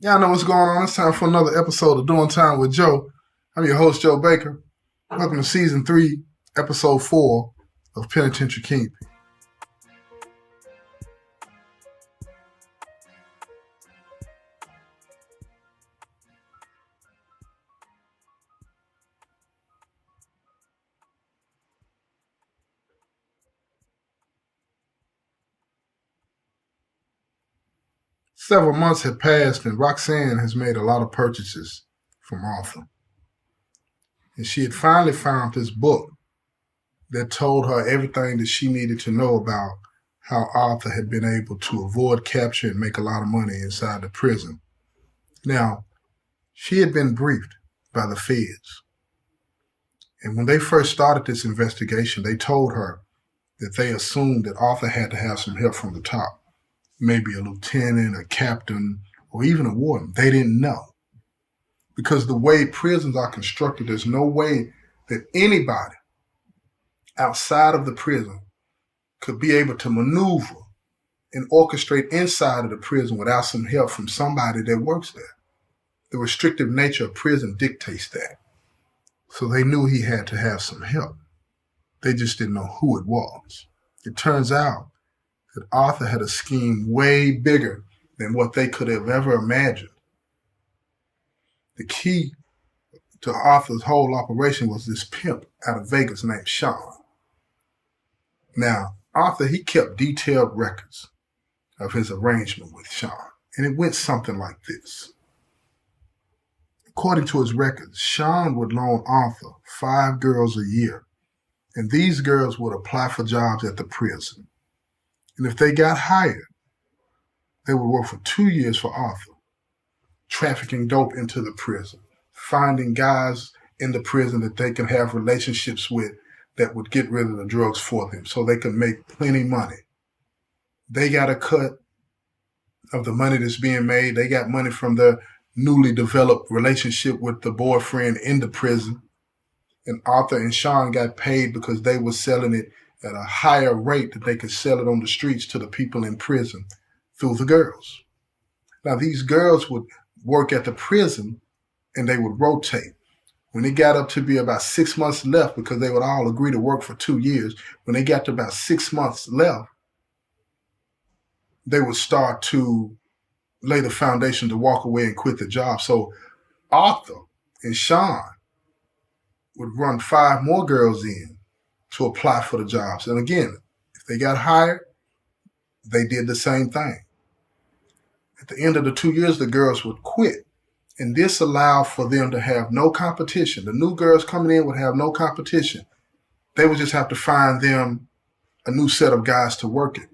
Y'all know what's going on. It's time for another episode of Doing Time with Joe. I'm your host, Joe Baker. Welcome to Season 3, Episode 4 of Penitentiary Kingpin. Several months had passed and Roxanne has made a lot of purchases from Arthur. And she had finally found this book that told her everything that she needed to know about how Arthur had been able to avoid capture and make a lot of money inside the prison. Now, she had been briefed by the feds. And when they first started this investigation, they told her that they assumed that Arthur had to have some help from the top. Maybe a lieutenant, a captain, or even a warden. They didn't know. Because the way prisons are constructed, there's no way that anybody outside of the prison could be able to maneuver and orchestrate inside of the prison without some help from somebody that works there. The restrictive nature of prison dictates that. So they knew he had to have some help. They just didn't know who it was. It turns out that Arthur had a scheme way bigger than what they could have ever imagined. The key to Arthur's whole operation was this pimp out of Vegas named Sean. Now, Arthur, he kept detailed records of his arrangement with Sean, and it went something like this. According to his records, Sean would loan Arthur 5 girls a year, and these girls would apply for jobs at the prison. And if they got hired, they would work for 2 years for Arthur, trafficking dope into the prison, finding guys in the prison that they can have relationships with that would get rid of the drugs for them so they could make plenty money. They got a cut of the money that's being made. They got money from their newly developed relationship with the boyfriend in the prison. And Arthur and Sean got paid because they were selling it at a higher rate that they could sell it on the streets to the people in prison through the girls. Now, these girls would work at the prison and they would rotate. When it got up to be about 6 months left, because they would all agree to work for 2 years, when they got to about 6 months left, they would start to lay the foundation to walk away and quit the job. So Arthur and Sean would run 5 more girls in to apply for the jobs. And again, if they got hired, they did the same thing. At the end of the 2 years, the girls would quit. And this allowed for them to have no competition. The new girls coming in would have no competition. They would just have to find them a new set of guys to work it.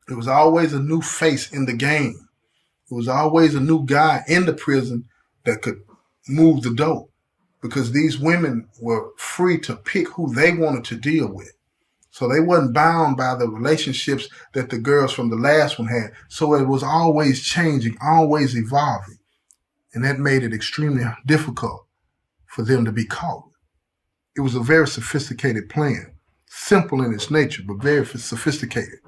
It was always a new face in the game. It was always a new guy in the prison that could move the dope, because these women were free to pick who they wanted to deal with. So they wasn't bound by the relationships that the girls from the last one had. So it was always changing, always evolving. And that made it extremely difficult for them to be caught. It was a very sophisticated plan, simple in its nature, but very sophisticated.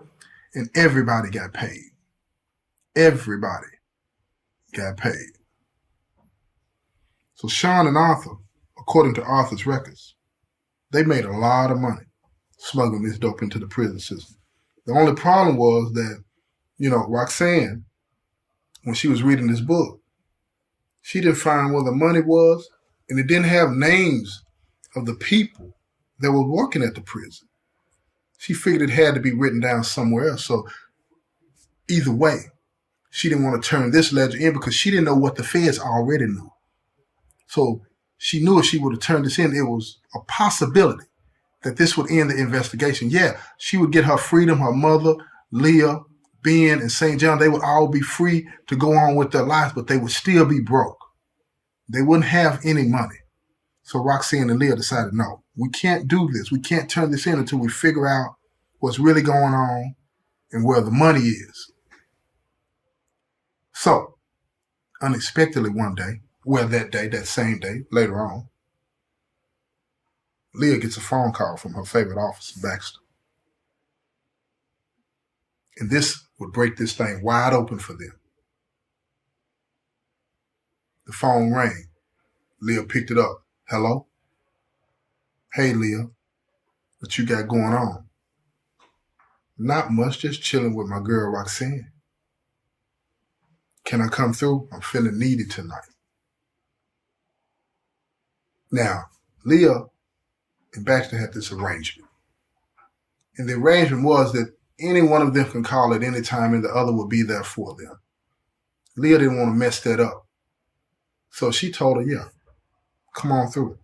And everybody got paid. Everybody got paid. So Sean and Arthur, according to Arthur's records, they made a lot of money smuggling this dope into the prison system. The only problem was that, Roxanne, when she was reading this book, she didn't find where the money was, and it didn't have names of the people that were working at the prison. She figured it had to be written down somewhere else. So either way, she didn't want to turn this ledger in because she didn't know what the feds already knew. So she knew if she would have turned this in, it was a possibility that this would end the investigation. Yeah, she would get her freedom. Her mother, Leah, Ben, and St. John, they would all be free to go on with their lives, but they would still be broke. They wouldn't have any money. So Roxanne and Leah decided, no, we can't do this. We can't turn this in until we figure out what's really going on and where the money is. So, unexpectedly one day, that same day, later on, Leah gets a phone call from her favorite officer, Baxter. And this would break this thing wide open for them. The phone rang. Leah picked it up. Hello? Hey, Leah. What you got going on? Not much, just chilling with my girl Roxanne. Can I come through? I'm feeling needed tonight. Now, Leah and Baxter had this arrangement. And the arrangement was that any one of them can call at any time and the other will be there for them. Leah didn't want to mess that up. So she told her, yeah, come on through.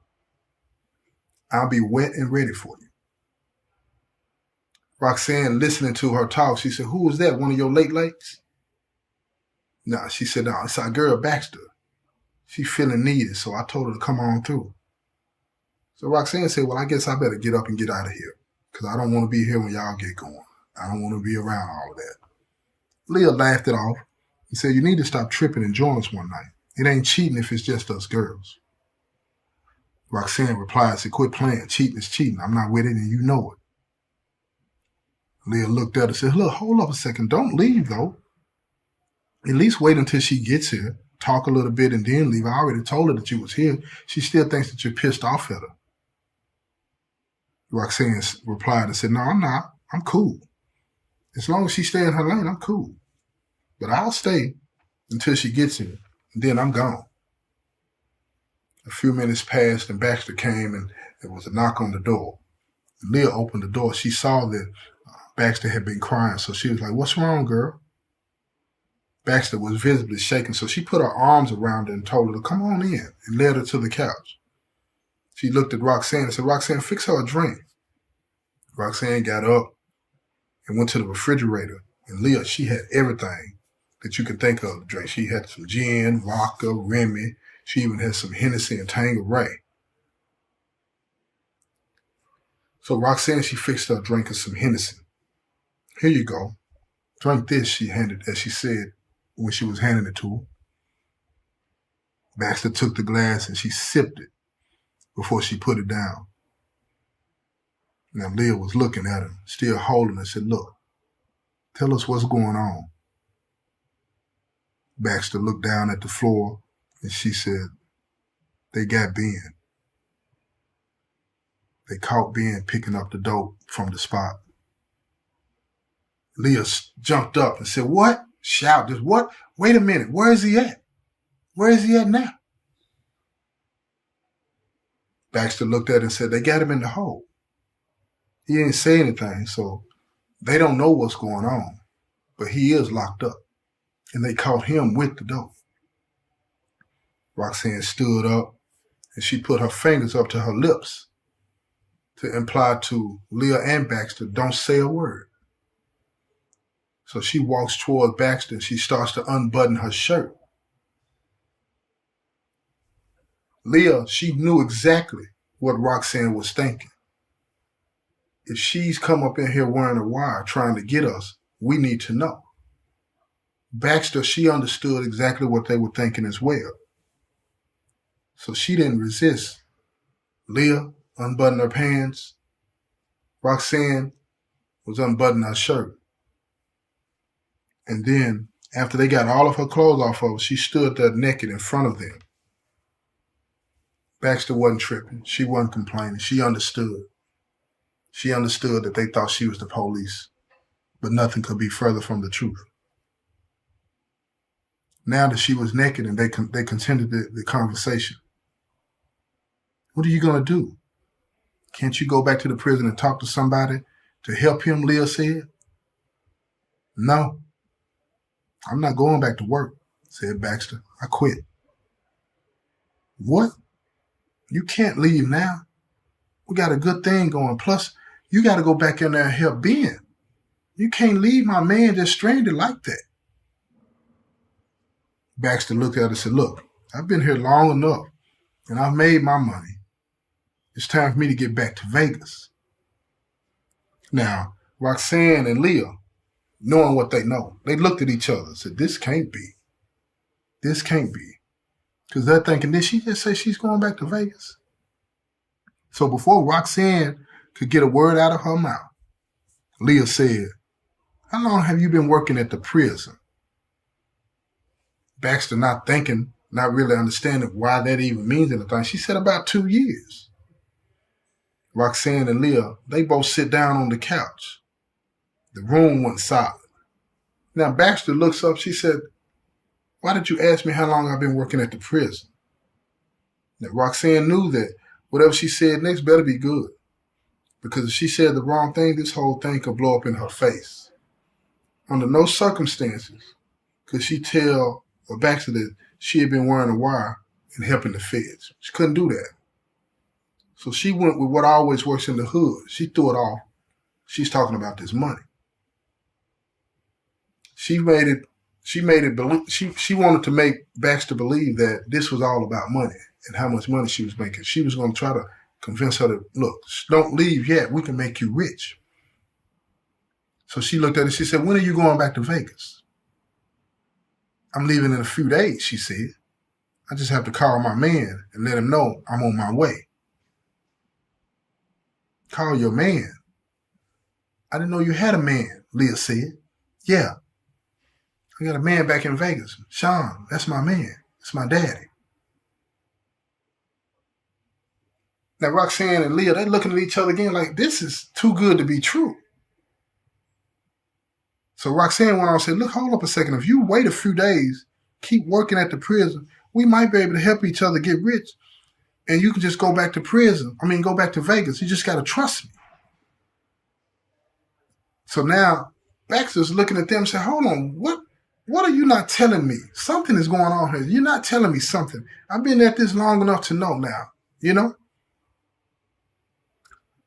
I'll be wet and ready for you. Roxanne, listening to her talk, she said, who was that, one of your late-lates? No, she said, no, it's our girl Baxter. She's feeling needed, so I told her to come on through. So Roxanne said, well, I guess I better get up and get out of here because I don't want to be here when y'all get going. I don't want to be around all of that. Leah laughed it off and said, you need to stop tripping and join us one night. It ain't cheating if it's just us girls. Roxanne replied, said, quit playing. Cheating is cheating. I'm not with it and you know it. Leah looked at her and said, look, hold up a second. Don't leave, though. At least wait until she gets here. Talk a little bit and then leave. I already told her that you was here. She still thinks that you're pissed off at her. Roxanne replied and said, no, I'm not. I'm cool. As long as she stays in her lane, I'm cool. But I'll stay until she gets here, and then I'm gone. A few minutes passed, and Baxter came, and there was a knock on the door. Leah opened the door. She saw that Baxter had been crying, so she was like, what's wrong, girl? Baxter was visibly shaking, so she put her arms around her and told her to come on in and led her to the couch. She looked at Roxanne and said, Roxanne, fix her a drink. Roxanne got up and went to the refrigerator. And Leah, she had everything that you could think of to drink. She had some gin, vodka, Remy. She even had some Hennessy and Tanqueray. So Roxanne, she fixed her a drink of some Hennessy. Here you go. Drink this, she handed, as she said when she was handing it to her. Baxter took the glass and she sipped it before she put it down. Now Leah was looking at him, still holding her, and said, look, tell us what's going on. Baxter looked down at the floor and she said, they got Ben. They caught Ben picking up the dope from the spot. Leah jumped up and said, what? Shout, just what? Wait a minute, where is he at? Where is he at now? Baxter looked at it and said, they got him in the hole. He didn't say anything, so they don't know what's going on, but he is locked up, and they caught him with the dope. Roxanne stood up, and she put her fingers up to her lips to imply to Leah and Baxter, don't say a word. So she walks toward Baxter, and she starts to unbutton her shirt. Leah, she knew exactly what Roxanne was thinking. If she's come up in here wearing a wire trying to get us, we need to know. Baxter, she understood exactly what they were thinking as well. So she didn't resist. Leah unbuttoned her pants. Roxanne was unbuttoning her shirt. And then, after they got all of her clothes off of her, she stood there naked in front of them. Baxter wasn't tripping. She wasn't complaining. She understood. She understood that they thought she was the police, but nothing could be further from the truth. Now that she was naked and they continued the conversation. What are you going to do? Can't you go back to the prison and talk to somebody to help him, Leah said. No, I'm not going back to work, said Baxter. I quit. What? You can't leave now. We got a good thing going. Plus, you got to go back in there and help Ben. You can't leave my man just stranded like that. Baxter looked at her and said, look, I've been here long enough, and I've made my money. It's time for me to get back to Vegas. Now, Roxanne and Leah, knowing what they know, they looked at each other and said, this can't be. This can't be. Because they're thinking, did she just say she's going back to Vegas? So before Roxanne could get a word out of her mouth, Leah said, how long have you been working at the prison? Baxter, not thinking not really understanding why that even means anything. She said about 2 years. Roxanne and Leah, they both sit down on the couch. The room went silent. Now Baxter looks up. She said, "Why did you ask me how long I've been working at the prison?" Now Roxanne knew that whatever she said next better be good, because if she said the wrong thing, this whole thing could blow up in her face. Under no circumstances could she tell Baxter that she had been wearing a wire and helping the feds. She couldn't do that. So she went with what always works in the hood. She threw it off. She's talking about this money. She wanted to make Baxter believe that this was all about money and how much money she was making. She was going to try to convince her to, look, don't leave yet. We can make you rich. So she looked at it. She said, "When are you going back to Vegas?" "I'm leaving in a few days," she said. "I just have to call my man and let him know I'm on my way." "Call your man?" "I didn't know you had a man," Leah said. "Yeah, I got a man back in Vegas. Sean, that's my man. It's my daddy." Now Roxanne and Leah, they're looking at each other again like, this is too good to be true. So Roxanne went on and said, "Look, hold up a second. If you wait a few days, keep working at the prison, we might be able to help each other get rich. And you can just go back to go back to Vegas. You just got to trust me." So now Baxter's looking at them and saying, "Hold on, what are you not telling me? Something is going on here. You're not telling me something. I've been at this long enough to know now, you know?"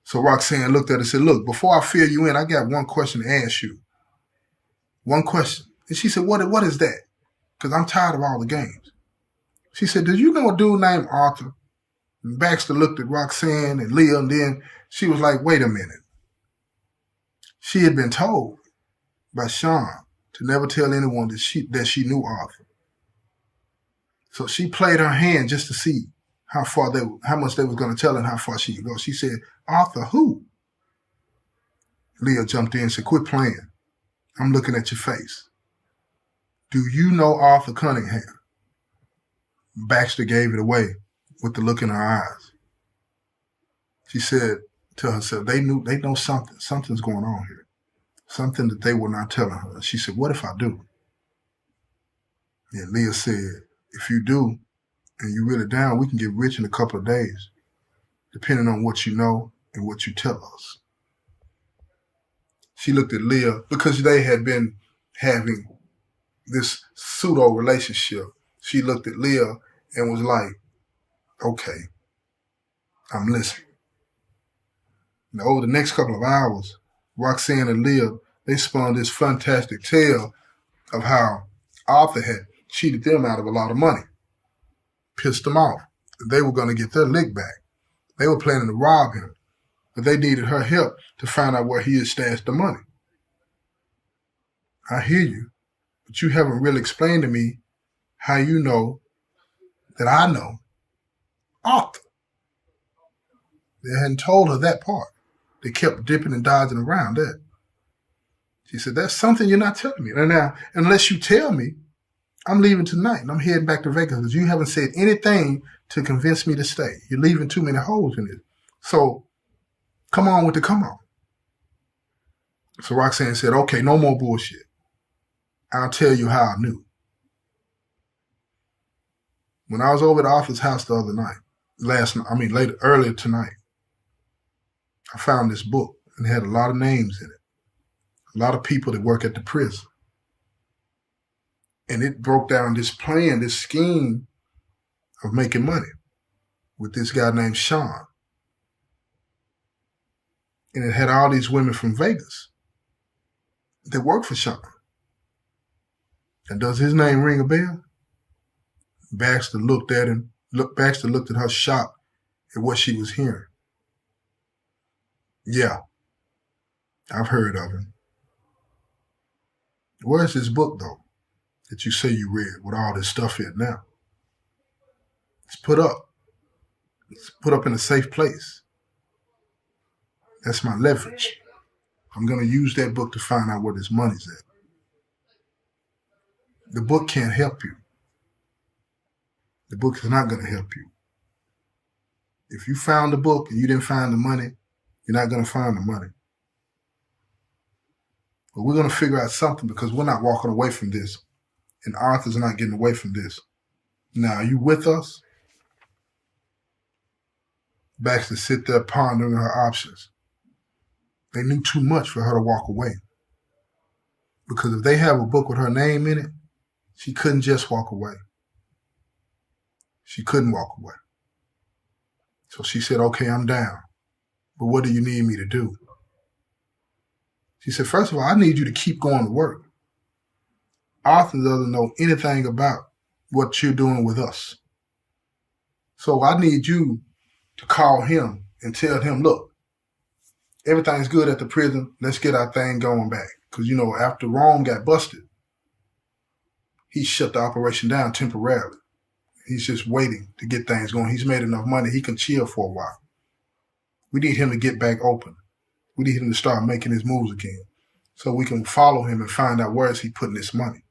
So Roxanne looked at her and said, "Look, before I fill you in, I got one question to ask you. One question." And she said, What is that? Because I'm tired of all the games. She said, "Do you know a dude named Arthur?" And Baxter looked at Roxanne and Leah, and then she was like, wait a minute. She had been told by Sean to never tell anyone that she knew Arthur. So she played her hand just to see how much they were going to tell her and how far she could go. She said, "Arthur who?" Leah jumped in and said, "Quit playing. I'm looking at your face. Do you know Arthur Cunningham?" Baxter gave it away with the look in her eyes. She said to herself, they know something. Something's going on here. Something that they were not telling her. She said, "What if I do?" And Leah said, "If you do, and you're really down, we can get rich in a couple of days, depending on what you know and what you tell us." She looked at Leah because they had been having this pseudo relationship. She looked at Leah and was like, "Okay, I'm listening." Now, over the next couple of hours, Roxanne and Leah, they spun this fantastic tale of how Arthur had cheated them out of a lot of money, pissed them off. They were going to get their lick back. They were planning to rob him, but they needed her help to find out where he had stashed the money. "I hear you, but you haven't really explained to me how you know that I know Arthur." They hadn't told her that part. They kept dipping and dodging around that. She said, "That's something you're not telling me. And now, unless you tell me, I'm leaving tonight and I'm heading back to Vegas because you haven't said anything to convince me to stay. You're leaving too many holes in it. So come on with the come on." So Roxanne said, "Okay, no more bullshit. I'll tell you how I knew. When I was over at Arthur's house the other night, earlier tonight, I found this book and it had a lot of names in it. A lot of people that work at the prison. And it broke down this plan, this scheme of making money with this guy named Sean. And it had all these women from Vegas that work for Sean. And does his name ring a bell?" Baxter looked at him. Baxter looked at her shocked at what she was hearing. "Yeah, I've heard of him." "Where's this book, though, that you say you read with all this stuff in it now?" "It's put up. It's put up in a safe place. That's my leverage. I'm going to use that book to find out where this money's at. The book can't help you. the book is not going to help you. If you found the book and you didn't find the money, you're not going to find the money. But we're going to figure out something because we're not walking away from this. And Arthur's not getting away from this. Now, are you with us? Baxter sit there pondering her options. They knew too much for her to walk away. Because if they have a book with her name in it, she couldn't just walk away. She couldn't walk away. So she said, okay, I'm down. But what do you need me to do? She said, first of all, I need you to keep going to work. Arthur doesn't know anything about what you're doing with us. So I need you to call him and tell him, look, everything's good at the prison. Let's get our thing going back. Because, after Rome got busted, he shut the operation down temporarily. He's just waiting to get things going. He's made enough money. He can chill for a while. We need him to get back open. We need him to start making his moves again so we can follow him and find out where is he putting this money.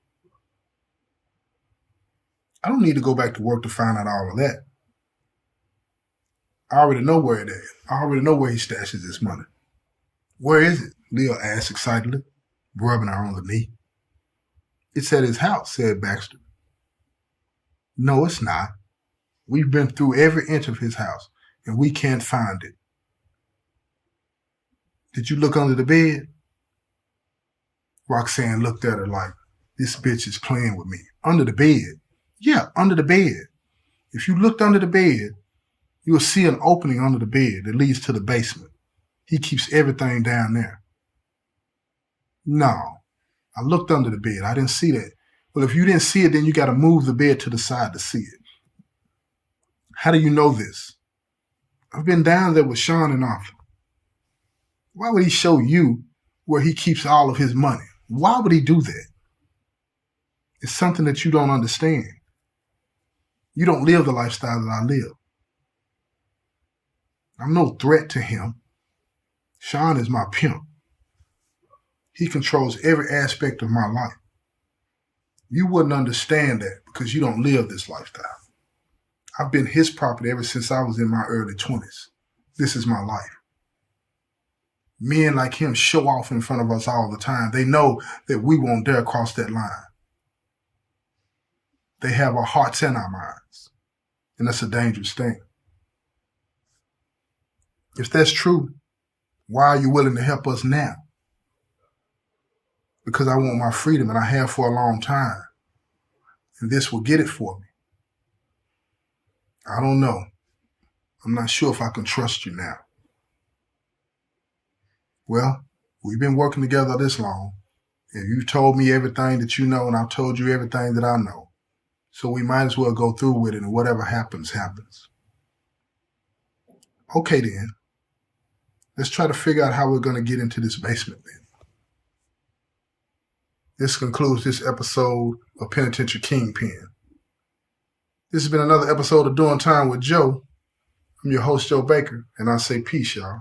I don't need to go back to work to find out all of that. I already know where it is. I already know where he stashes his money. Where is it? Leah asked excitedly, rubbing her on the knee. It's at his house, said Baxter. No, it's not. We've been through every inch of his house, and we can't find it. Did you look under the bed? Roxanne looked at her like, this bitch is playing with me. Under the bed? Yeah, under the bed. If you looked under the bed, you will see an opening under the bed that leads to the basement. He keeps everything down there. No, I looked under the bed. I didn't see that. Well, if you didn't see it, then you got to move the bed to the side to see it. How do you know this? I've been down there with Sean and Arthur. Why would he show you where he keeps all of his money? Why would he do that? It's something that you don't understand. You don't live the lifestyle that I live. I'm no threat to him. Sean is my pimp. He controls every aspect of my life. You wouldn't understand that because you don't live this lifestyle. I've been his property ever since I was in my early 20s. This is my life. Men like him show off in front of us all the time. They know that we won't dare cross that line. They have our hearts and our minds. And that's a dangerous thing. If that's true, why are you willing to help us now? Because I want my freedom, and I have for a long time. And this will get it for me. I don't know. I'm not sure if I can trust you now. Well, we've been working together this long, and you've told me everything that you know, and I've told you everything that I know. So we might as well go through with it, and whatever happens, happens. Okay, then. Let's try to figure out how we're going to get into this basement then. This concludes this episode of Penitentiary Kingpin. This has been another episode of Doing Time with Joe. I'm your host, Joe Baker, and I say peace, y'all.